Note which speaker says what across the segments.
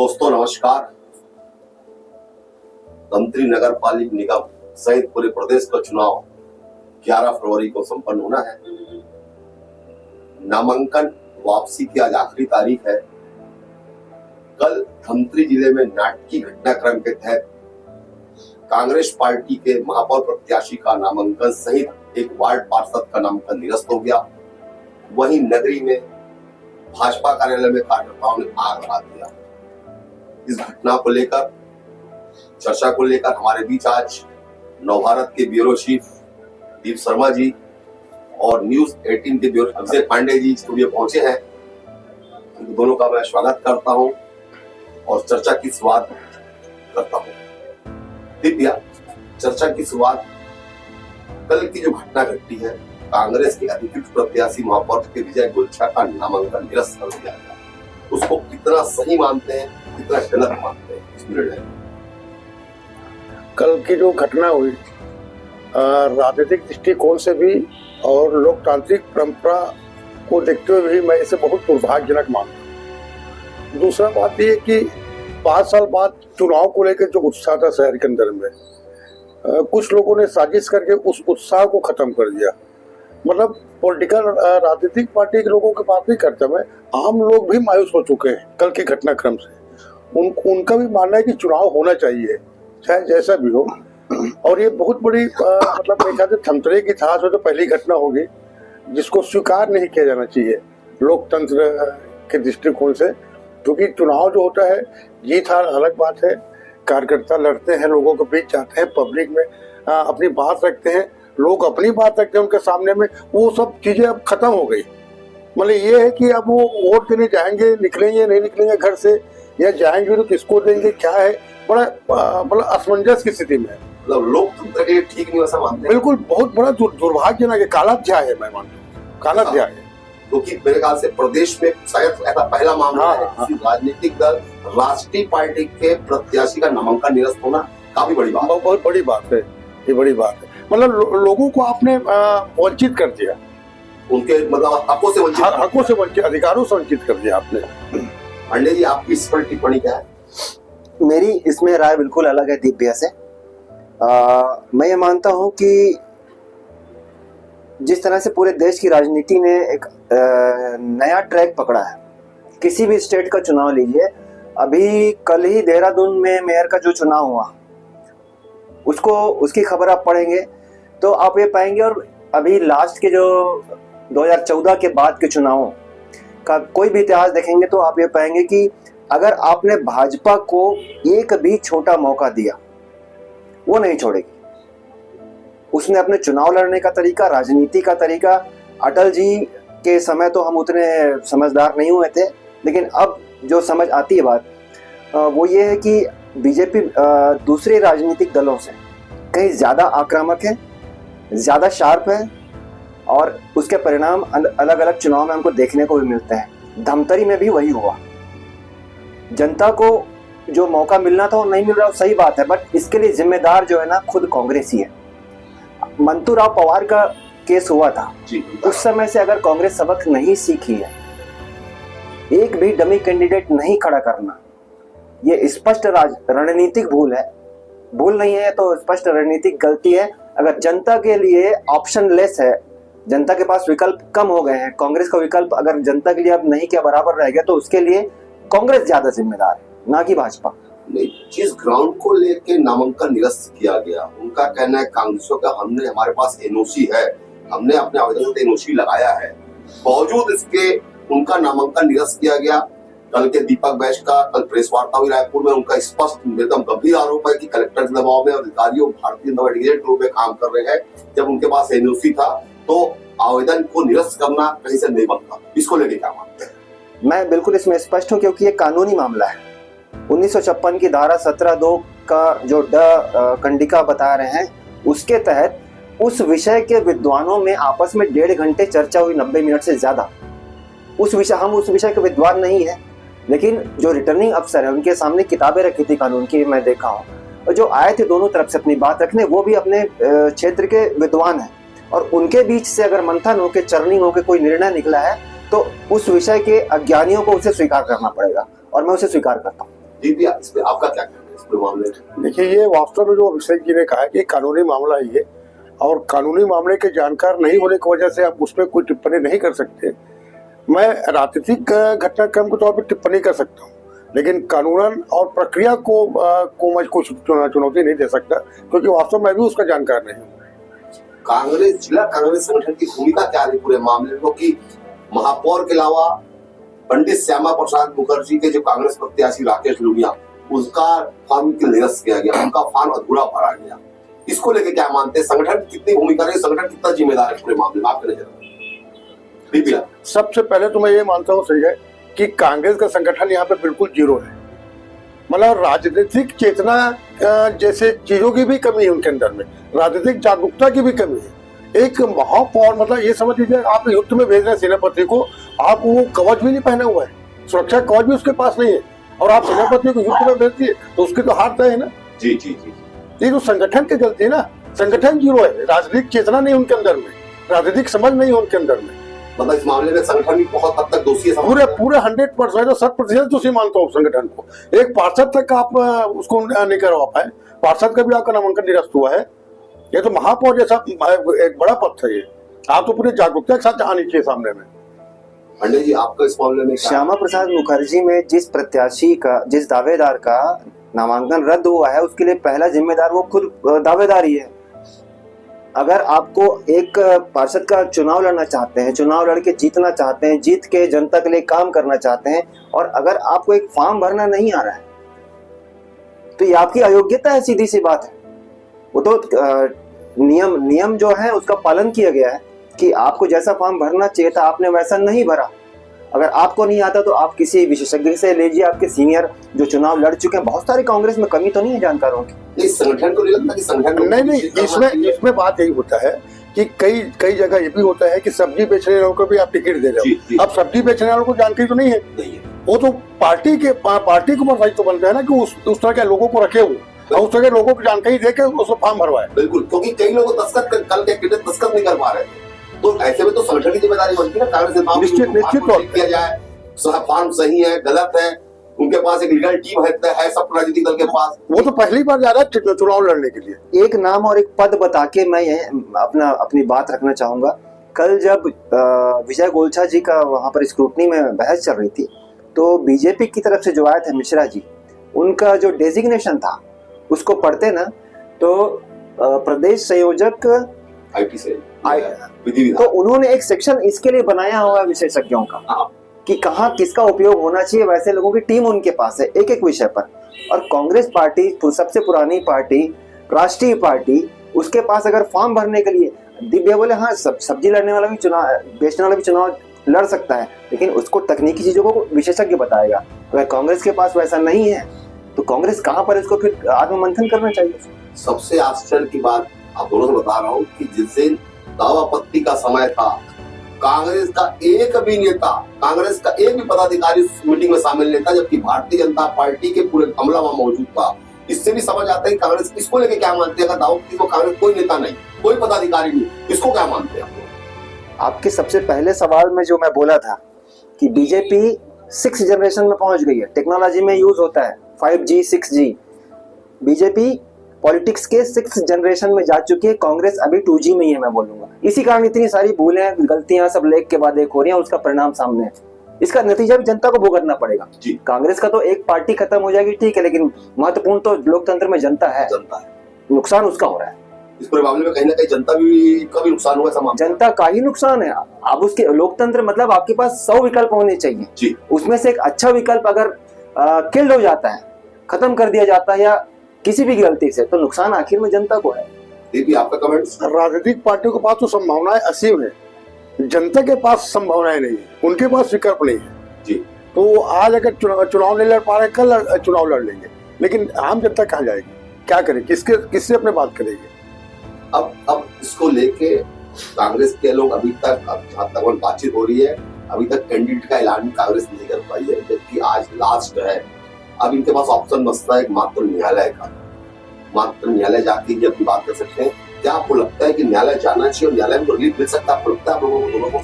Speaker 1: दोस्तों नमस्कार। धमतरी नगर पालिक निगम सहित पूरे प्रदेश का चुनाव 11 फरवरी को संपन्न होना है। नामांकन वापसी की आज आखिरी तारीख है। कल धमतरी जिले में नाटकीय घटनाक्रम के तहत कांग्रेस पार्टी के महापौर प्रत्याशी का नामांकन सहित एक वार्ड पार्षद का नामांकन निरस्त हो गया। वहीं नगरी में भाजपा कार्यालय में कार्यकर्ताओं ने आग लगा दिया। इस घटना को लेकर चर्चा को लेकर हमारे बीच आज नवभारत के ब्यूरो चीफ दीप शर्मा जी और न्यूज 18 के ब्यूरो अभिषेक पांडे जी स्टूडियो पहुंचे हैं। दोनों का मैं स्वागत करता हूं और चर्चा की शुरुआत करता हूं। दीपिया, चर्चा की शुरुआत कल की जो घटना घटी है, कांग्रेस के अधिकृत प्रत्याशी महापौर के विजय गुलछा का नामांकन निरस्त कर दिया गया, उसको कितना सही मानते हैं, कितना गलत मानते हैं इस निर्णय?
Speaker 2: कल की जो घटना हुई राजनीतिक दृष्टिकोण से भी और लोकतांत्रिक परंपरा को देखते हुए भी मैं इसे बहुत दुर्भाग्यजनक मानता हूँ। दूसरा बात यह कि 5 साल बाद चुनाव को लेकर जो उत्साह था शहर के अंदर में, कुछ लोगों ने साजिश करके उस उत्साह को खत्म कर दिया। मतलब पॉलिटिकल राजनीतिक पार्टी के लोगों की बात नहीं करता मैं, आम लोग भी मायूस हो चुके हैं कल के घटनाक्रम से। उनका भी मानना है कि चुनाव होना चाहिए चाहे जैसा भी हो, और ये बहुत बड़ी मतलब मेरे ख्याल से धमतरी के इतिहास में तो पहली घटना होगी जिसको स्वीकार नहीं किया जाना चाहिए लोकतंत्र के दृष्टिकोण से। क्योंकि चुनाव जो होता है, जीत हार अलग बात है, कार्यकर्ता लड़ते हैं, लोगों के बीच जाते हैं, पब्लिक में अपनी बात रखते हैं, लोग अपनी बात रखते हैं उनके सामने में, वो सब चीजें अब खत्म हो गई। मतलब ये है कि अब वो वोट देने जाएंगे, निकलेंगे नहीं निकलेंगे घर से, या जाएंगे तो किसको देंगे, क्या है, बड़ा मतलब असमंजस की स्थिति में है।
Speaker 1: मतलब लोकतंत्र के लिए ठीक नहीं वैसा मानते हैं?
Speaker 2: बिल्कुल, बहुत बड़ा दुर्भाग्यजनक है, कालाध्याय है, मैं मानता हूँ कालाध्याय है।
Speaker 1: क्योंकि मेरे ख्याल से प्रदेश में शायद ऐसा पहला मामला है किसी राजनीतिक दल राष्ट्रीय पार्टी के प्रत्याशी का नामांकन निरस्त होना काफी बड़ी बात,
Speaker 2: बहुत बड़ी बात है। ये बड़ी बात है, मतलब लोगों को आपने वंचित कर दिया, उनके मतलब हकों से वंचित, अधिकारों से वंचित कर दिया आपने।
Speaker 1: पांडे जी, आपकी इस पर टिप्पणी क्या है?
Speaker 3: मेरी इसमें राय बिल्कुल अलग है दीप भैया से। मैं ये मानता हूं कि जिस तरह से पूरे देश की राजनीति ने एक नया ट्रैक पकड़ा है, किसी भी स्टेट का चुनाव लीजिए, अभी कल ही देहरादून में मेयर का जो चुनाव हुआ उसकी खबर आप पढ़ेंगे तो आप ये पाएंगे, और अभी लास्ट के जो 2014 के बाद के चुनावों का कोई भी इतिहास देखेंगे तो आप ये पाएंगे कि अगर आपने भाजपा को एक भी छोटा मौका दिया, वो नहीं छोड़ेगी। उसने अपने चुनाव लड़ने का तरीका, राजनीति का तरीका, अटल जी के समय तो हम उतने समझदार नहीं हुए थे, लेकिन अब जो समझ आती है बात वो ये है कि बीजेपी दूसरे राजनीतिक दलों से कहीं ज़्यादा आक्रामक है, ज़्यादा शार्प है, और उसके परिणाम अलग अलग चुनाव में हमको देखने को भी मिलते हैं। धमतरी में भी वही हुआ। जनता को जो मौका मिलना था वो नहीं मिल रहा, वो सही बात है, बट इसके लिए जिम्मेदार जो है ना खुद कांग्रेस ही है। मंतू राव पवार का केस हुआ था, उस समय से अगर कांग्रेस सबक नहीं सीखी है, एक भी डमी कैंडिडेट नहीं खड़ा करना, ये स्पष्ट रणनीतिक भूल है। भूल नहीं है तो स्पष्ट रणनीतिक गलती है। अगर जनता के लिए ऑप्शन लेस है, जनता के पास विकल्प कम हो गए हैं, कांग्रेस का विकल्प अगर जनता के लिए अब नहीं क्या बराबर रह गया, तो उसके लिए कांग्रेस ज्यादा जिम्मेदार है, ना कि भाजपा।
Speaker 1: जिस ग्राउंड को लेके नामांकन निरस्त किया गया, उनका कहना है कांग्रेसों का, हमने हमारे पास एनओसी है, हमने अपने आवेदन से एनओसी लगाया है, बावजूद इसके उनका नामांकन निरस्त किया गया। कल के दीपक बैच का कल प्रेस वार्ता हुई रायपुर में, उनका स्पष्ट एकदम गंभीर आरोप है कि कलेक्टर के दबाव में अधिकारियों भारतीय जनता पार्टी के रूप में काम कर रहे हैं। जब उनके पास एनओसी था तो आवेदन को निरस्त करना कहीं से नहीं बनता। इसको लेके क्या मानते हैं?
Speaker 3: मैं बिल्कुल इसमें स्पष्ट हूँ, क्योंकि ये कानूनी मामला है। 1956 की धारा 17(2) का जो कंडिका बता रहे हैं, उसके तहत उस विषय के विद्वानों में आपस में 1.5 घंटे चर्चा हुई, 90 मिनट से ज्यादा। हम उस विषय के विद्वान नहीं है, लेकिन जो रिटर्निंग अफसर है उनके सामने किताबें रखी थी कानून की, मैं देखा हूँ, और जो आए थे दोनों तरफ से अपनी बात रखने, वो भी अपने क्षेत्र के विद्वान हैं, और उनके बीच से अगर मंथन होकर, चर्निंग होकर कोई निर्णय निकला है तो उस विषय के अज्ञानियों को उसे स्वीकार करना पड़ेगा, और मैं उसे स्वीकार करता हूँ।
Speaker 1: जी भी इस पे आपका क्या कहना है इस पूरे मामले में?
Speaker 2: देखिए, ये वास्तव में जो अभिषेक जी ने कहा है कि कानूनी मामला है ये, और कानूनी मामले के जानकार नहीं होने की वजह से आप उस पर कोई टिप्पणी नहीं कर सकते। मैं राजनीतिक घटनाक्रम के तौर पर टिप्पणी कर सकता हूँ, लेकिन कानूनन और प्रक्रिया को मैं कुछ चुनौती नहीं दे सकता, क्योंकि वास्तव में भी उसका जानकार नहीं हूँ।
Speaker 1: कांग्रेस जिला कांग्रेस संगठन की भूमिका क्या रही पूरे मामले में, क्योंकि महापौर के अलावा पंडित श्यामा प्रसाद मुखर्जी के जो कांग्रेस प्रत्याशी राकेश लुनिया, उसका फॉर्म निरस्त किया गया, उनका फॉर्म अधूरा भरा गया। इसको लेके क्या मानते हैं, संगठन की कितनी भूमिका रही, संगठन कितना जिम्मेदार है पूरे मामले में आपके नजर में?
Speaker 2: सबसे पहले तो मैं ये मानता हूँ सही है कि कांग्रेस का संगठन यहाँ पे बिल्कुल जीरो है। मतलब राजनीतिक चेतना जैसे चीजों की भी कमी है उनके अंदर में, राजनीतिक जागरूकता की भी कमी है। एक महापौर, मतलब ये समझ लीजिए आप युद्ध में भेज रहे हैं सेनापति को, आप वो कवच भी नहीं पहना हुआ है, सुरक्षा कवच भी उसके पास नहीं है, और आप सेनापति को युद्ध में भेज दिए तो उसकी तो हार तय है ना।
Speaker 1: जी जी जी,
Speaker 2: ये तो संगठन की गलती है ना, संगठन जीरो है, राजनीतिक चेतना नहीं उनके अंदर में, राजनीतिक समझ नहीं है उनके अंदर में।
Speaker 1: मतलब इस मामले में संगठन भी बहुत हद तक दोषी है।
Speaker 2: पूरे 100% 100% दोषी मानता हूँ संगठन को। एक पार्षद तक आप उसको नहीं करवा पाए, पार्षद का भी आपका नामांकन निरस्त हुआ है। ये तो महापौर जैसा एक बड़ा पद था, ये आप तो पूरी जागरूकता के साथ आनी चाहिए सामने में।
Speaker 1: पंडित जी, आपका इस मामले में
Speaker 3: श्यामा प्रसाद मुखर्जी में जिस प्रत्याशी का, जिस दावेदार का नामांकन रद्द हुआ है, उसके लिए पहला जिम्मेदार वो खुद दावेदार ही है। अगर आपको एक पार्षद का चुनाव लड़ना चाहते हैं, चुनाव लड़के जीतना चाहते हैं, जीत के जनता के लिए काम करना चाहते हैं, और अगर आपको एक फॉर्म भरना नहीं आ रहा है तो ये आपकी अयोग्यता है, सीधी सी बात है। वो तो नियम जो है उसका पालन किया गया है कि आपको जैसा फॉर्म भरना चाहिए था आपने वैसा नहीं भरा। अगर आपको नहीं आता तो आप किसी विशेषज्ञ से लीजिए, आपके सीनियर जो चुनाव लड़ चुके हैं, बहुत सारी कांग्रेस में कमी तो नहीं है जानकारों की।
Speaker 1: इस संगठन को नहीं लगता कि संगठन
Speaker 2: नहीं, इसमें बात यही होता है कि कई जगह ये भी होता है कि सब्जी बेचने वालों को भी आप टिकट दे रहे हो। अब सब्जी बेचने वालों को जानकारी तो नहीं है, वो तो पार्टी को मर्जी तो बनता है ना कि उस तरह के लोगों को रखे हुए और उस तरह के लोगों को जानकारी देकर उसको फॉर्म भरवाए।
Speaker 1: बिल्कुल, क्योंकि कई लोग दस्तखत कल के दस्तखत नहीं कर पा रहे, तो ऐसे में तो संगठन की जिम्मेदारी बनती है ना, कांग्रेस नेताओं
Speaker 2: निश्चित तौर
Speaker 1: किया जाए फॉर्म सही है गलत है, उनके पास एक लीगल टीम है सब राजनीतिक दल के पास।
Speaker 2: वो तो पहली बार जा रहा है चुनाव लड़ने के लिए।
Speaker 3: एक नाम और एक पद बता के मैं अपनी बात रखना चाहूंगा। कल जब विजय गोलछा जी का वहां पर स्क्रूटनी में बहस चल रही थी, तो बीजेपी की तरफ से जो आए थे मिश्रा जी, उनका जो डेजिग्नेशन था उसको पढ़ते ना तो प्रदेश संयोजक
Speaker 1: IT से
Speaker 3: तो उन्होंने एक सेक्शन इसके लिए बनाया हुआ है विशेषज्ञों का कि कहाँ किसका उपयोग होना चाहिए। वैसे लोगों की टीम उनके पास है एक एक विषय पर। और कांग्रेस पार्टी सबसे पुरानी पार्टी, राष्ट्रीय पार्टी, उसके पास अगर फॉर्म भरने के लिए दिव्या बोले हाँ सब्जी लड़ने वाला भी चुनाव, बेचने वाला भी चुनाव लड़ सकता है, लेकिन उसको तकनीकी चीजों को विशेषज्ञ बताएगा। अगर कांग्रेस के पास वैसा नहीं है तो कांग्रेस कहाँ पर, इसको फिर आत्ममंथन करना चाहिए।
Speaker 1: सबसे आश्चर्य की बात आप दोनों से बता रहा हूँ कि जिस दिन दावापत्ती का समय था, कांग्रेस का एक भी नेता, कांग्रेस का एक भी पदाधिकारी उस मीटिंग में शामिल नहीं था, जबकि भारतीय जनता पार्टी के पूरे अमला वहां मौजूद था। इससे भी समझ आता है कि कांग्रेस इसको लेके क्या मानते हैं। दावापत्ती को कांग्रेस कोई नेता नहीं, कोई पदाधिकारी नहीं, इसको क्या मानते हैं आप?
Speaker 3: आपके सबसे पहले सवाल में जो मैं बोला था कि बीजेपी 6th जनरेशन में पहुंच गई है, टेक्नोलॉजी में यूज होता है 5G 6G। बीजेपी पॉलिटिक्स के 6th जनरेशन में जा चुकी है, कांग्रेस अभी 2G में ही है, मैं बोलूंगा। इसी कारण इतनी सारी भूलें गलतियां सब लेख के बाद एक हो रही हैं, उसका परिणाम सामने है। इसका नतीजा भी जनता को भुगतना पड़ेगा। कांग्रेस का तो एक पार्टी खत्म हो जाएगी ठीक है, लेकिन महत्वपूर्ण तो लोकतंत्र में जनता है, नुकसान उसका हो रहा है।
Speaker 1: इस पूरे मामले में कहीं ना कहीं जनता का भी नुकसान हुआ,
Speaker 3: जनता का ही नुकसान है। अब उसके लोकतंत्र मतलब आपके पास 100 विकल्प होने चाहिए, उसमें से एक अच्छा विकल्प अगर किल्ड हो जाता है, खत्म कर दिया जाता है या किसी भी गलती से, तो नुकसान आखिर में जनता को है।
Speaker 1: आपका कमेंट?
Speaker 2: राजनीतिक पार्टियों के पास तो संभावनाएं असीम है, जनता के पास संभावनाएं नहीं है, उनके पास विकल्प नहीं है
Speaker 1: जी।
Speaker 2: तो आज अगर चुनाव नहीं लड़ पा रहे, कल चुनाव लड़ लेंगे, लेकिन आम जनता कहाँ जाएगी, क्या करेगी, किससे अपने बात करेगी?
Speaker 1: अब इसको लेके कांग्रेस के लोग अभी तक जहाँ तक बातचीत हो रही है, अभी तक कैंडिडेट का ऐलान कांग्रेस नहीं कर पाई है, जबकि आज लास्ट है। अब इनके पास ऑप्शन बचता है मात्र न्यायालय का, मात्र न्यायालय जाके ये अपनी बात कर सकते हैं। क्या आपको लगता है कि न्यायालय जाना चाहिए और न्यायालय में रिलीफ मिल सकता है? आपको लगता है आप लोगों को, दोनों को?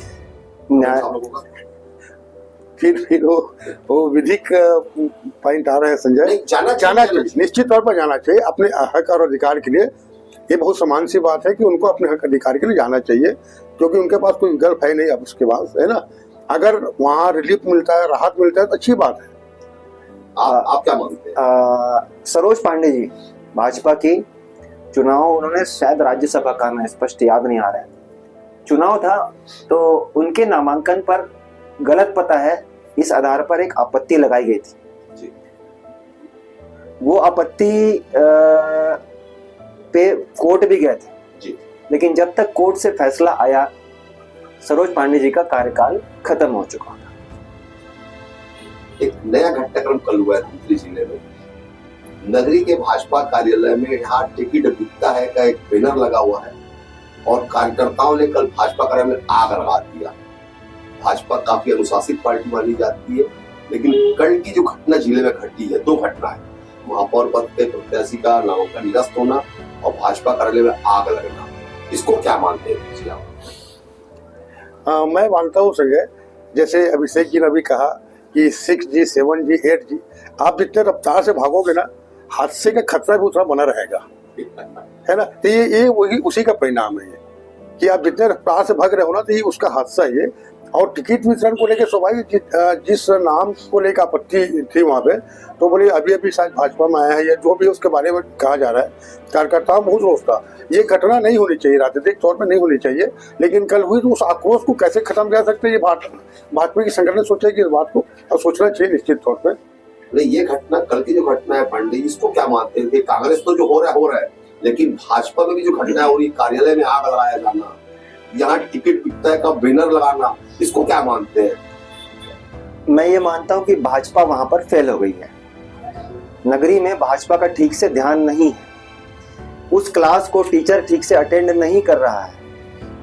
Speaker 2: फिर वो विधिक पॉइंट आ रहे हैं संजय।
Speaker 1: नहीं, जाना
Speaker 2: चाहिए, निश्चित तौर पर जाना चाहिए अपने हक और अधिकार के लिए। ये बहुत सामान्य सी बात है कि उनको अपने हक अधिकार के लिए जाना चाहिए, क्योंकि उनके पास कोई विकल्प है नहीं अब उसके पास, है ना। अगर वहाँ रिलीफ मिलता है, राहत मिलता है तो अच्छी बात है।
Speaker 1: आप क्या मानते हैं?
Speaker 3: सरोज पांडे जी भाजपा की चुनाव, उन्होंने शायद राज्यसभा का, मैं स्पष्ट याद नहीं आ रहा है, चुनाव था तो उनके नामांकन पर गलत पता है इस आधार पर एक आपत्ति लगाई गई थी
Speaker 1: जी।
Speaker 3: वो आपत्ति पे कोर्ट भी गए थे
Speaker 1: जी।
Speaker 3: लेकिन जब तक कोर्ट से फैसला आया सरोज पांडे जी का कार्यकाल खत्म हो चुका था।
Speaker 1: एक नया घटनाक्रम कल हुआ है धमतरी जिले में। नगरी के भाजपा कार्यालय में यहाँ टिकट बिकता है का एक बैनर लगा हुआ है और कार्यकर्ताओं ने कल भाजपा कार्यालय में आग लगा दिया। भाजपा काफी अनुशासित पार्टी मानी जाती है, लेकिन कल की जो घटना जिले में घटी है, 2 घटना है। महापौर पद के प्रत्याशी का नामांकन निरस्त होना और भाजपा कार्यालय में आग लगना, इसको क्या मानते हैं जी आप?
Speaker 2: मैं मानता हूँ संजय, जैसे अभिषेक जी ने भी कहा कि 6G 7G 8G, आप जितने रफ्तार से भागोगे ना, हादसे का खतरा भी उतना बना रहेगा, है ना। तो ये वही उसी का परिणाम है ये, कि आप जितने रफ्तार से भाग रहे हो ना, तो ये उसका हादसा है ये। और टिकट वितरण को लेकर स्वाभाविक जिस नाम को लेकर आपत्ति थी वहाँ पे, तो बोले अभी शायद भाजपा में आया है या जो भी उसके बारे में कहा जा रहा है, कार्यकर्ताओं में बहुत रोष था। ये घटना नहीं होनी चाहिए, राजनीतिक तौर पर नहीं होनी चाहिए, लेकिन कल हुई तो उस आक्रोश को कैसे खत्म कर सकते हैं, ये भाजपा की संगठन सोचेगी इस बात को, और सोचना चाहिए निश्चित तौर पर।
Speaker 1: नहीं, ये घटना कल की जो घटना है पांडे, इसको क्या मानते हैं? कांग्रेस तो जो हो रहा है, लेकिन भाजपा में भी जो घटना हो रही, कार्यालय में आग लगाया जाना, यहाँ टिकट बिकता है का बैनर लगाना, इसको क्या मानते हैं?
Speaker 3: मैं ये मानता हूँ कि भाजपा वहां पर फेल हो गई है। नगरी में भाजपा का ठीक से ध्यान नहीं है, उस क्लास को टीचर ठीक से अटेंड नहीं कर रहा है,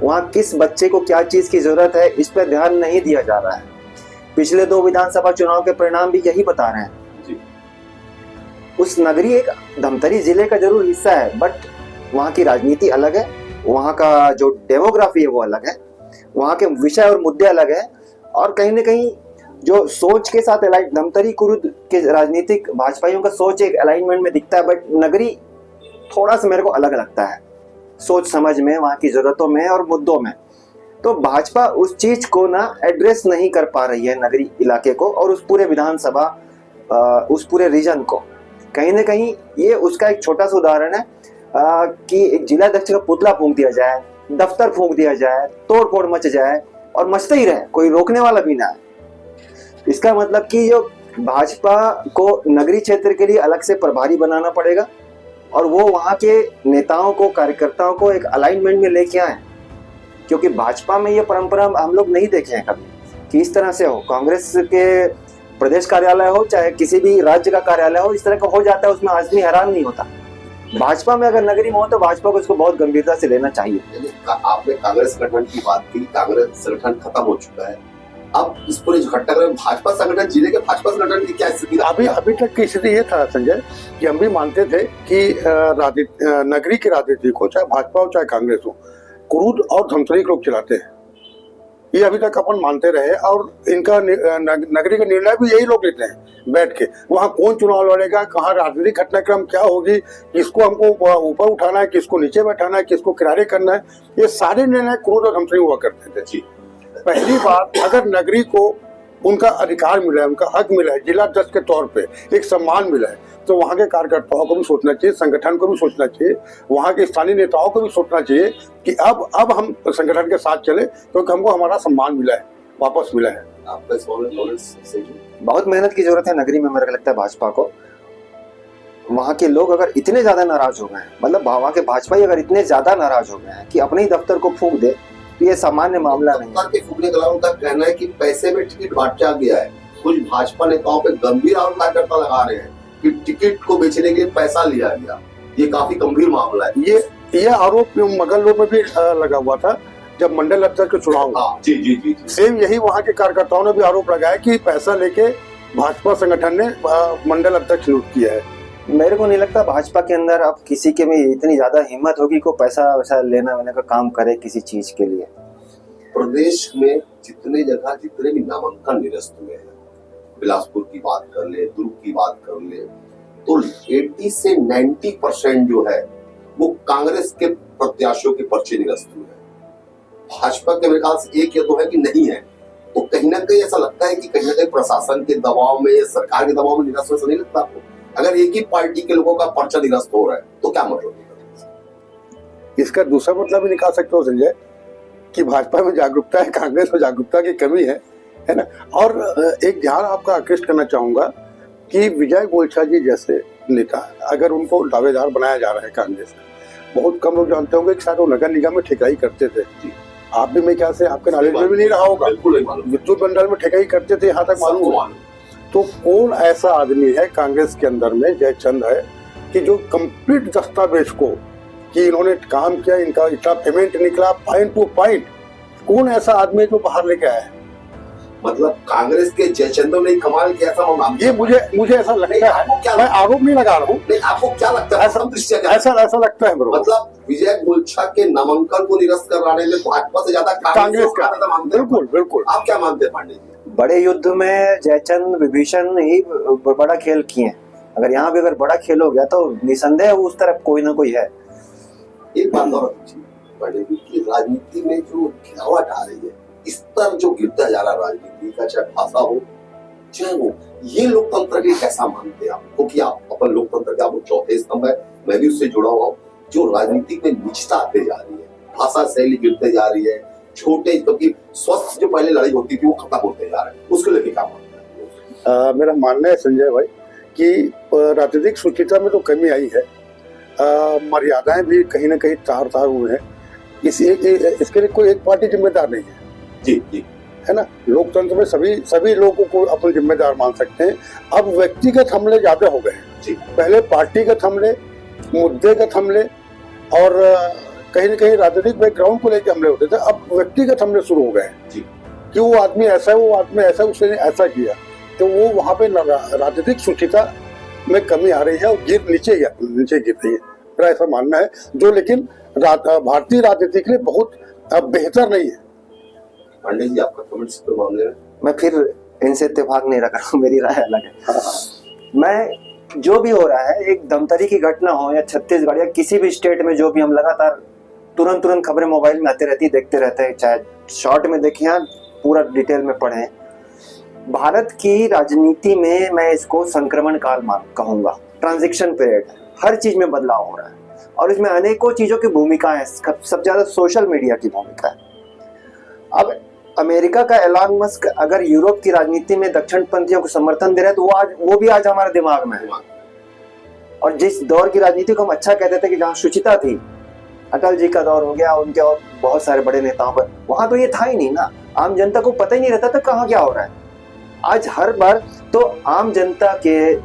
Speaker 3: वहाँ किस बच्चे को क्या चीज की जरूरत है इस पर ध्यान नहीं दिया जा रहा है। पिछले 2 विधानसभा चुनाव के परिणाम भी यही बता रहे हैं
Speaker 1: जी।
Speaker 3: उस नगरी एक धमतरी जिले का जरूर हिस्सा है, बट वहाँ की राजनीति अलग है, वहाँ का जो डेमोग्राफी है वो अलग है, वहाँ के विषय और मुद्दे अलग है, और कहीं ना कहीं जो सोच के साथ धमतरी कुरुद के राजनीतिक भाजपाइयों का सोच एक अलाइनमेंट में दिखता है, बट नगरी थोड़ा सा मेरे को अलग लगता है सोच समझ में, वहाँ की जरूरतों में और मुद्दों में। तो भाजपा उस चीज को ना एड्रेस नहीं कर पा रही है नगरी इलाके को, और उस पूरे विधानसभा उस पूरे रीजन को। कहीं ना कहीं ये उसका एक छोटा सा उदाहरण है कि एक जिला अध्यक्ष का पुतला फूंक दिया जाए, दफ्तर फूंक दिया जाए, तोड़ फोड़ मच जाए और मचते ही रहे, कोई रोकने वाला भी ना है। इसका मतलब कि जो भाजपा को नगरी क्षेत्र के लिए अलग से प्रभारी बनाना पड़ेगा, और वो वहाँ के नेताओं को, कार्यकर्ताओं को एक अलाइनमेंट में लेके आए, क्योंकि भाजपा में ये परंपरा हम लोग नहीं देखे हैं कभी कि इस तरह से हो। कांग्रेस के प्रदेश कार्यालय हो चाहे किसी भी राज्य का कार्यालय हो, इस तरह का हो जाता है, उसमें आदमी हैरान नहीं होता। भाजपा में अगर नगरी में हो तो भाजपा को इसको बहुत गंभीरता से लेना चाहिए।
Speaker 1: आपने कांग्रेस संगठन की बात की, कांग्रेस संगठन खत्म हो चुका है, अब इस पूरे घटनाक्रम में भाजपा संगठन, जिले के भाजपा संगठन की क्या स्थिति?
Speaker 2: अभी तक की स्थिति ये था संजय कि हम भी मानते थे कि नगरी की राजनीति को चाहे भाजपा हो चाहे कांग्रेस हो, कुरुद और धमतरी लोग चलाते हैं, ये अभी तक अपन मानते रहे। और इनका नगरी का निर्णय भी यही लोग लेते हैं बैठ के, वहाँ कौन चुनाव लड़ेगा, कहाँ राजनीतिक घटनाक्रम क्या होगी, किसको हमको ऊपर उठाना है, किसको नीचे बैठाना है, किसको किनारे करना है, ये सारे निर्णय कुरुद और धमतरी हुआ करते थे जी। पहली बात, अगर नगरी को उनका अधिकार मिला है, उनका हक मिला है, जिला अध्यक्ष के तौर पे एक सम्मान मिला है, तो वहाँ के कार्यकर्ताओं को भी सोचना चाहिए, संगठन को भी सोचना चाहिए, वहाँ के स्थानीय नेताओं को भी सोचना चाहिए कि अब हम संगठन के साथ चले, क्योंकि हमको हमारा सम्मान मिला है, वापस मिला है।
Speaker 3: बहुत मेहनत की जरूरत है नगरी में, मेरे को लगता है भाजपा को। वहाँ के लोग अगर इतने ज्यादा नाराज हो गए हैं, मतलब वहाँ के भाजपाई अगर इतने ज्यादा नाराज हो गए हैं कि अपने ही दफ्तर को फूंक दे, तो ये सामान्य मामला नहीं है।
Speaker 1: फूकने के अलावा उनका कहना है कि पैसे में टिकट बांटा गया है। कुछ भाजपा नेताओं पे गंभीर आरोप कार्यकर्ता लगा रहे हैं कि टिकट को बेचने के लिए पैसा लिया गया। ये काफी गंभीर मामला है।
Speaker 2: ये आरोप मंगलदोर में भी लगा हुआ था जब मंडल अध्यक्ष का चुनाव हुआ।
Speaker 1: जी।
Speaker 2: सेम यही वहाँ के कार्यकर्ताओं ने भी आरोप लगाया कि पैसा लेके भाजपा संगठन ने मंडल अध्यक्ष नियुक्त किया है।
Speaker 3: मेरे को नहीं लगता भाजपा के अंदर अब किसी के में इतनी ज्यादा हिम्मत होगी को पैसा वैसा लेना वेने का काम करे किसी चीज के लिए।
Speaker 1: प्रदेश में जितने जगह जितने भी नामांकन निरस्त हुए हैं, बिलासपुर की बात कर ले, दुर्ग की बात कर ले, तो 80 से 90% जो है वो कांग्रेस के प्रत्याशियों के पर्चे निरस्त हुए हैं। भाजपा के मेरे ख्याल से एक या दो है कि नहीं है। तो कहीं ना कहीं ऐसा लगता है कि कहीं ना कहीं प्रशासन के दबाव में या सरकार के दबाव में निरस्त हो, ऐसा नहीं लगता आपको? अगर एक ही पार्टी के लोगों का पर्चा निरस्त हो रहा है तो क्या मतलब है?
Speaker 2: इसका दूसरा मतलब भी निकाल सकते हो संजय कि भाजपा में जागरूकता है, कांग्रेस में जागरूकता की कमी है ना। और एक ध्यान आपका आकृष्ट करना चाहूंगा कि विजय गोलछा जी जैसे नेता, अगर उनको दावेदार बनाया जा रहा है कांग्रेस का, बहुत कम लोग जानते होंगे कि शायद वो नगर निगम में ठेकाई करते थे। आप भी, मैं क्या से आपके नॉलेज में भी नहीं रहा होगा, विद्युत मंडल में ठेकाई करते थे, यहाँ तक मालूम हुआ। तो कौन ऐसा आदमी है कांग्रेस के अंदर में, जयचंद है, कि जो कंप्लीट दस्तावेज को कि इन्होंने काम किया, इनका इतना पेमेंट निकला पॉइंट टू पॉइंट, कौन ऐसा आदमी जो बाहर लेके आया है?
Speaker 1: मतलब कांग्रेस के जयचंद ने कमाल किया था नाम, ये
Speaker 2: मुझे ऐसा लगता है। मैं आरोप नहीं लगा रहा हूँ,
Speaker 1: आपको क्या लगता है?
Speaker 2: ऐसा लगता है।
Speaker 1: मतलब विजय गोलछा के नामांकन को निरस्त करवाने में भाजपा से ज्यादा कांग्रेस का बिल्कुल। आप क्या मानते हैं पांडे जी?
Speaker 3: बड़े युद्ध में जयचंद विभीषण ही बड़ा खेल किए। अगर यहाँ भी अगर बड़ा खेल हो गया तो निसंदेह उस तरफ कोई ना कोई है।
Speaker 1: एक बात और पांडे जी की राजनीति में जो गिरावट आ रही है, स्तर जो गिरता जा रहा राजनीति का, चाहे भाषा हो चाहे वो, ये लोकतंत्र के कैसा मानते हैं आप? क्योंकि आप अपन लोकतंत्र के आप चौथे स्तंभ है, मैं भी उससे जुड़ा हुआ हूँ। जो राजनीति में निचता आते जा रही है, भाषा शैली गिरते जा रही है, छोटे क्योंकि स्वस्थ जो पहले लड़ाई होती थी वो खत्म होते जा रहे हैं, उसको लेके क्या मानते हैं?
Speaker 2: मेरा मानना है संजय भाई कि राजनीतिक शुचिता में तो कमी आई है, मर्यादाएं भी कहीं ना कहीं तार तार हुए हैं। इसके लिए कोई एक पार्टी जिम्मेदार नहीं है।
Speaker 1: जी
Speaker 2: है ना। लोकतंत्र में सभी लोगों को अपन जिम्मेदार मान सकते हैं। अब व्यक्तिगत हमले ज्यादा हो गए हैं। पहले पार्टीगत हमले, मुद्देगत हमले और कहीं ना कहीं राजनीतिक बैकग्राउंड को लेकर हमले होते थे। अब व्यक्तिगत हमले शुरू हो गए हैं कि वो आदमी ऐसा है, वो आदमी ऐसा, उसने ऐसा किया, तो वो वहां पे राजनीतिक शुचिता में कमी आ रही है और नीचे गिर रही है। मेरा ऐसा मानना है, जो लेकिन भारतीय राजनीति के लिए बहुत बेहतर नहीं है।
Speaker 1: पांडे जी आपका कमेंट्स पे मामले में?
Speaker 3: मैं फिर इनसे इत्तेफाक नहीं रख रहा हूँ, मेरी राय अलग है। मैं जो भी हो रहा है, एक धमतरी की घटना हो या छत्तीसगढ़ या किसी भी स्टेट में, जो भी हम लगातार तुरंत खबरें मोबाइल में आते रहती, देखते रहते हैं, चाहे शॉर्ट में देखें या पूरा डिटेल में पढ़ें। भारत की राजनीति में मैं इसको संक्रमण काल कहूंगा, ट्रांजिशन पीरियड। हर चीज में बदलाव हो रहा है और इसमें अनेकों चीजों की भूमिका है। सबसे ज्यादा सोशल मीडिया की भूमिका है। अब अमेरिका का एलन मस्क अगर यूरोप की राजनीति में दक्षिणपंथियों को समर्थन दे रहे हैं तो वो भी आज हमारे दिमाग में है। और जिस दौर की राजनीति को हम अच्छा कहते थे कि जहाँ शुचिता थी, अटल जी का दौर हो गया, उनके और बहुत सारे बड़े नेताओं पर, वहां तो ये था ही नहीं ना। आम जनता को पता ही नहीं रहता था कहाँ क्या हो रहा है। आज हर बार तो आम जनता के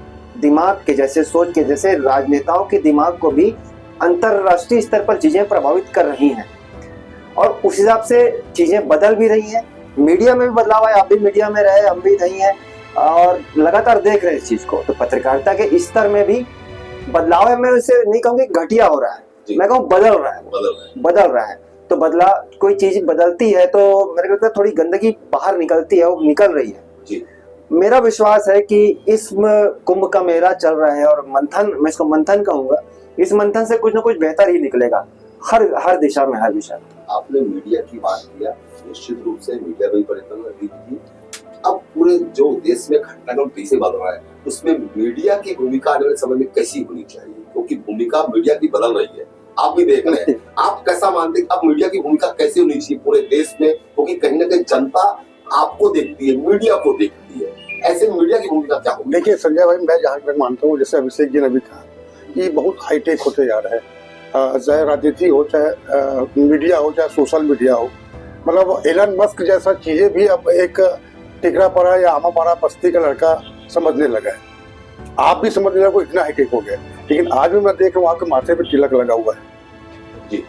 Speaker 3: दिमाग के जैसे, सोच के जैसे, राजनेताओं के दिमाग को भी अंतरराष्ट्रीय स्तर पर चीजें प्रभावित कर रही हैं और उस हिसाब से चीजें बदल भी रही हैं। मीडिया में भी बदलाव है, आप भी मीडिया में रहे, हम भी नहीं है और लगातार देख रहे हैं इस चीज को। तो पत्रकारिता के स्तर में भी बदलाव है। मैं उसे नहीं कहूँगी घटिया हो रहा है, मैं कहूँ बदल रहा है। तो बदला, कोई चीज बदलती है तो मेरे को लगता है थोड़ी गंदगी बाहर निकलती है, वो निकल रही है। मेरा विश्वास है कि इस कुंभ का मेला चल रहा है और मंथन, मैं इसको मंथन कहूंगा, इस मंथन से कुछ ना कुछ बेहतर ही निकलेगा हर दिशा में, हर विषय में।
Speaker 1: आपने मीडिया की बात किया, निश्चित रूप से मीडिया में परिवर्तन की। अब पूरे जो देश में घटनाक्रम कैसे बदल रहा है, उसमें मीडिया की भूमिका आने वाले समय में कैसी होनी चाहिए? क्योंकि भूमिका मीडिया की बदल रही है, आप भी देख रहे हैं। आप कैसा मानते हैं अब मीडिया की भूमिका कैसे होनी चाहिए पूरे देश में? क्योंकि कहीं ना कहीं जनता आपको देखती है, मीडिया को देखती है, ऐसे मीडिया की भूमिका क्या होगी?
Speaker 2: देखिए संजय भाई, मैं जहाँ तक मानता हूँ, जैसे अभिषेक जी ने भी कहा कि बहुत हाईटेक होते जा रहा है, चाहे राजनीति हो, चाहे मीडिया हो, चाहे सोशल मीडिया हो। मतलब एलन मस्क जैसा चीजें भी अब एक टिकरापड़ा या आमापाड़ा बस्ती का लड़का समझने लगा है। आप भी समझने लगे, इतना हाईटेक हो गया। लेकिन आज भी मैं देख रहा हूँ आपके माथे पे तिलक लगा हुआ है
Speaker 1: जी।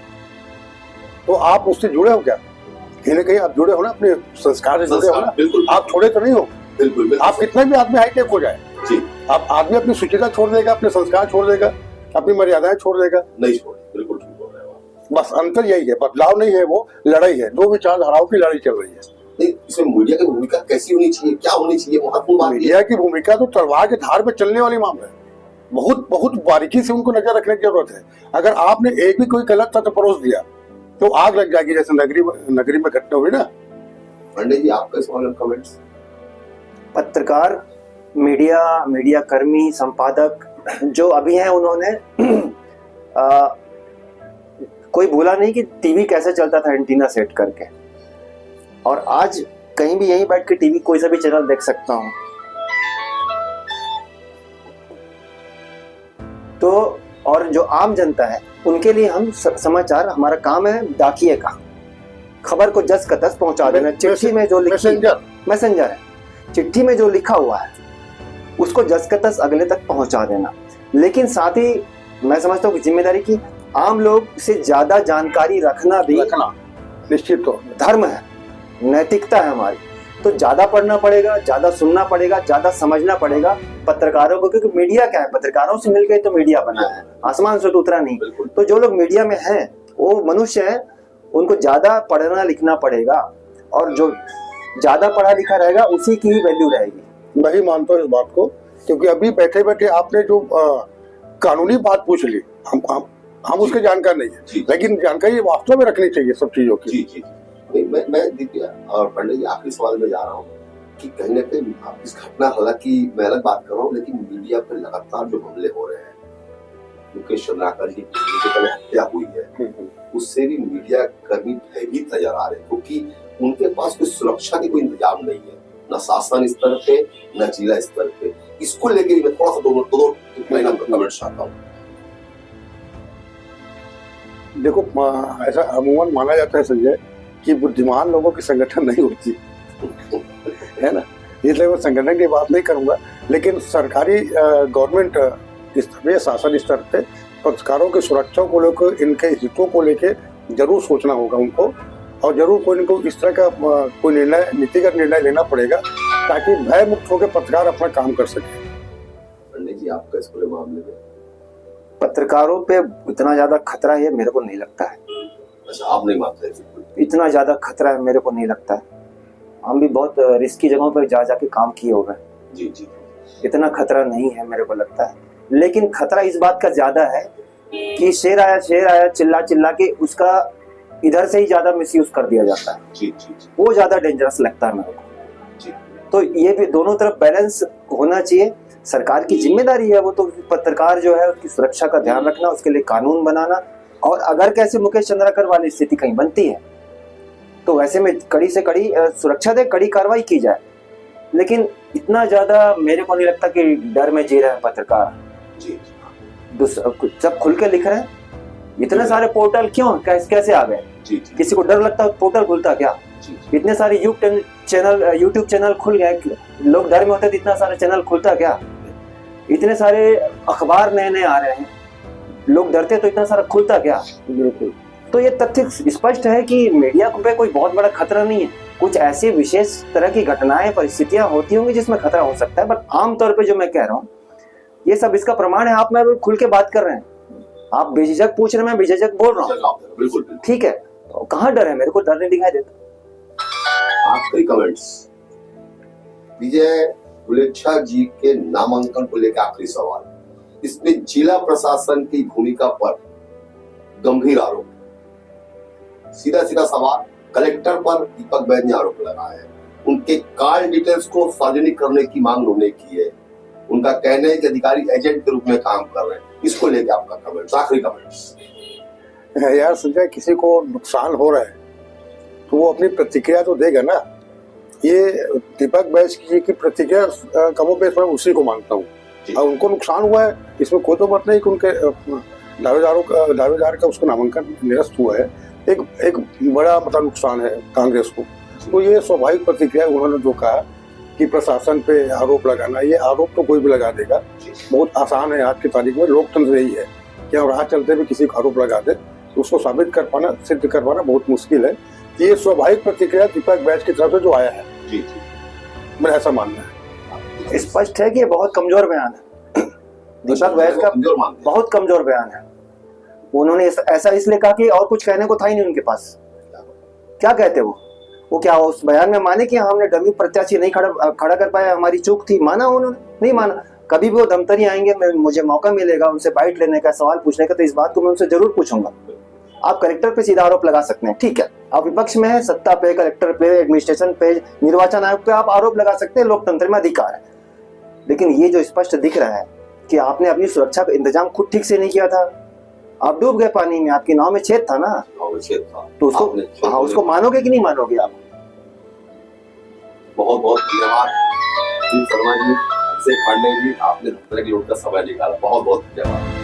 Speaker 2: तो आप उससे जुड़े हो क्या? कहीं ना कहीं आप जुड़े हो ना, अपने संस्कार से जुड़े हो ना।
Speaker 1: बिल्कुल,
Speaker 2: आप छोड़े तो नहीं हो।
Speaker 1: बिल्कुल।
Speaker 2: आप कितना भी आदमी हाईटेक हो जाए
Speaker 1: जी,
Speaker 2: आप आदमी अपनी शुचिता छोड़ देगा, अपने संस्कार छोड़ देगा, अपनी मर्यादाएं छोड़ देगा,
Speaker 1: नहीं छोड़े। बिल्कुल ठीक बोल रहे हो।
Speaker 2: बस अंतर यही है, बदलाव नहीं है, वो लड़ाई है, दो विचारधाराओं की लड़ाई चल रही है।
Speaker 1: नहीं, इसमें मीडिया की भूमिका कैसी होनी चाहिए, क्या होनी चाहिए, महत्वपूर्ण बात ये
Speaker 2: मीडिया की भूमिका तो तलवार के धार पे चलने वाली मामला है, बहुत बहुत बारीकी से उनको नजर रखने की जरूरत है। अगर आपने एक भी कोई गलत तथ्य परोस दिया तो आग लग जाएगी, जैसे नगरी में घटना हुई ना।
Speaker 1: पंडित जी, आपका इस वाले कमेंट्स।
Speaker 3: पत्रकार, मीडिया कर्मी, संपादक जो अभी हैं, उन्होंने कोई भूला नहीं कि टीवी कैसे चलता था एंटीना सेट करके, और आज कहीं भी यहीं बैठ के टीवी कोई सा भी चैनल देख सकता हूं। तो और जो आम जनता है उनके लिए हम समाचार, हमारा काम है डाकिए का, खबर को जस का तस पहुंचा देना। चिट्ठी में जो मैसेंजर है, चिट्ठी में जो लिखा हुआ है उसको जस का तस अगले तक पहुंचा देना। लेकिन साथ ही मैं समझता हूँ कि जिम्मेदारी की आम लोग से ज्यादा जानकारी रखना भी
Speaker 2: निश्चित तो
Speaker 3: धर्म है, नैतिकता है हमारी। तो ज्यादा पढ़ना पड़ेगा, ज्यादा सुनना पड़ेगा, ज्यादा समझना पड़ेगा पत्रकारों को, क्योंकि मीडिया क्या है, पत्रकारों से मिलकर तो मीडिया बना है, आसमान से तो उतरा नहीं। तो जो लोग मीडिया में हैं वो मनुष्य हैं, उनको ज्यादा पढ़ना लिखना पड़ेगा, और जो ज्यादा पढ़ा लिखा रहेगा उसी की ही वैल्यू रहेगी।
Speaker 2: मैं ही मानता हूँ इस बात को, क्योंकि अभी बैठे बैठे आपने जो कानूनी बात पूछ ली, हम उसके जानकार नहीं है, लेकिन जानकारी वास्तव में रखनी चाहिए सब चीजों की।
Speaker 1: जी जी, मैं देखिए, और पंडित जी आखिरी सवाल में जा रहा हूँ कि कहीं ना कहीं इस घटना, हालांकि मैं अलग बात कर रहा हूँ, लेकिन मीडिया पर लगातार जो हमले हो रहे हैं, मुकेश चंद्राकर जी की जो पहले हत्या हुई है, उससे भी मीडिया कर्मी भयभीत नजर आ रहे हैं, क्योंकि उनके पास कोई सुरक्षा की कोई इंतजाम नहीं है, न शासन स्तर पे न जिला स्तर पे। इसको लेके मैं थोड़ा सा दो कमेंट चाहता हूँ।
Speaker 2: देखो, ऐसा अमूमन माना जाता है संजय कि बुद्धिमान लोगों की संगठन नहीं होती है ना, इसलिए मैं संगठन की बात नहीं करूंगा, लेकिन सरकारी गवर्नमेंट स्तर पे, शासन स्तर पे पत्रकारों की सुरक्षा को लेकर, इनके हितों को लेकर जरूर सोचना होगा उनको, और जरूर कोई इनको इस तरह का कोई निर्णय, नीतिगत निर्णय लेना पड़ेगा ताकि भय मुक्त होकर पत्रकार अपना काम कर सके।
Speaker 1: पंडित जी, आपका इस पूरे मामले में
Speaker 3: पत्रकारों पे इतना ज्यादा खतरा है मेरे को नहीं लगता है।
Speaker 1: अच्छा, आप नहीं मानते?
Speaker 3: इतना ज्यादा खतरा है मेरे को नहीं लगता है। हम भी बहुत रिस्की जगहों पर जाके काम किए हो गए।
Speaker 1: जी जी,
Speaker 3: इतना खतरा नहीं है मेरे को लगता है, लेकिन खतरा इस बात का ज्यादा है कि शेर आया चिल्ला चिल्ला के उसका इधर से ही ज्यादा मिसयूज कर दिया जाता है।
Speaker 1: जी जी,
Speaker 3: वो ज्यादा डेंजरस लगता है मेरे को।
Speaker 1: जी।
Speaker 3: तो ये भी दोनों तरफ बैलेंस होना चाहिए, सरकार की जिम्मेदारी है वो तो पत्रकार जो है उसकी सुरक्षा का ध्यान रखना, उसके लिए कानून बनाना, और अगर कैसे मुकेश चंद्राकर वाली स्थिति कहीं बनती है तो वैसे में कड़ी से कड़ी सुरक्षा दे, कड़ी कार्रवाई की जाए। लेकिन इतना ज्यादा मेरे को नहीं लगता कि डर में जी रहे हैं पत्रकार।
Speaker 1: जी,
Speaker 3: सब खुल के लिख रहे हैं। इतने सारे पोर्टल क्यों, कैसे आ गए? किसी को डर लगता है पोर्टल खुलता क्या? इतने सारे यूट्यूब चैनल खुल गए, लोग डर में होते तो इतना सारे चैनल खुलता क्या? इतने सारे अखबार नए आ रहे हैं, लोग डरते तो इतना सारा खुलता क्या? बिल्कुल। तो ये तथ्य स्पष्ट है कि मीडिया पे कोई बहुत बड़ा खतरा नहीं है। कुछ ऐसी विशेष तरह की घटनाएं, परिस्थितियां होती होंगी जिसमें खतरा हो सकता है, बट आमतौर पे जो मैं कह रहा हूँ ये सब इसका प्रमाण है। आप मैं खुल के बात कर रहे हैं, आप बेझिझक पूछ रहे हैं, मैं बेझिझक बोल रहा हूँ।
Speaker 1: बिल्कुल
Speaker 3: ठीक है, तो कहाँ डर है? मेरे को डर नहीं दिखाई देता।
Speaker 1: आखिरी कमेंट्स, विजय गुलेच्छा जी के नामांकन को लेकर आखिरी सवाल। इसमें जिला प्रशासन की भूमिका पर गंभीर आरोप, सीधा सवाल कलेक्टर पर दीपक बैद ने आरोप लगाया है। उनके कार्ड डिटेल्स को सार्वजनिक करने की मांग उन्होंने की है। उनका कहना है कि अधिकारी एजेंट के रूप में काम कर रहे हैं। इसको लेकर आपका कमेंट, आखिरी कमेंट्स।
Speaker 2: यार संजय, किसी को नुकसान हो रहा है तो वो अपनी प्रतिक्रिया तो देगा ना। ये दीपक बैद जी की प्रतिक्रिया कमो बेश पर उसी को मानता हूँ, और उनको नुकसान हुआ है इसमें कोई तो बात नहीं कि उनके दावेदार का उसका नामांकन निरस्त हुआ है, एक बड़ा मतलब नुकसान है कांग्रेस को। तो ये स्वाभाविक प्रतिक्रिया उन्होंने जो कहा कि प्रशासन पे आरोप लगाना, ये आरोप तो कोई भी लगा देगा, बहुत आसान है। आज की तारीख में लोकतंत्र यही है कि हम राह चलते हुए किसी को आरोप लगा दे तो उसको साबित कर पाना, सिद्ध कर पाना बहुत मुश्किल है। ये स्वाभाविक प्रतिक्रिया दीपक बैद की तरफ से जो आया है, मेरा ऐसा मानना है।
Speaker 3: स्पष्ट है कि ये बहुत कमजोर बयान है, दीपक बैद का बहुत कमजोर बयान है। उन्होंने ऐसा इसलिए कहा कि और कुछ कहने को था ही नहीं उनके पास। क्या कहते वो क्या उस बयान में माने कि हमने डमी प्रत्याशी नहीं खड़ा कर पाया, हमारी चूक थी? माना उन्होंने? नहीं माना। कभी भी वो धमतरी आएंगे, मुझे मौका मिलेगा उनसे बाइट लेने का, सवाल पूछने का, तो इस बात को मैं उनसे जरूर पूछूंगा। आप कलेक्टर पे सीधा आरोप लगा सकते हैं, ठीक है, आप विपक्ष में है, सत्ता पे, कलेक्टर पे, एडमिनिस्ट्रेशन पे, निर्वाचन आयोग पे आप आरोप लगा सकते हैं, लोकतंत्र में अधिकार है। लेकिन ये जो स्पष्ट दिख रहा है कि आपने अपनी सुरक्षा का इंतजाम खुद ठीक से नहीं किया था, आप डूब गए पानी में, आपकी नाव में छेद था ना, तो उसको मानोगे कि नहीं मानोगे आप?
Speaker 1: बहुत बहुत धन्यवाद शर्मा जी, अभिषेक पांडे जी, आपने धमतरी का समय निकाला, बहुत बहुत धन्यवाद।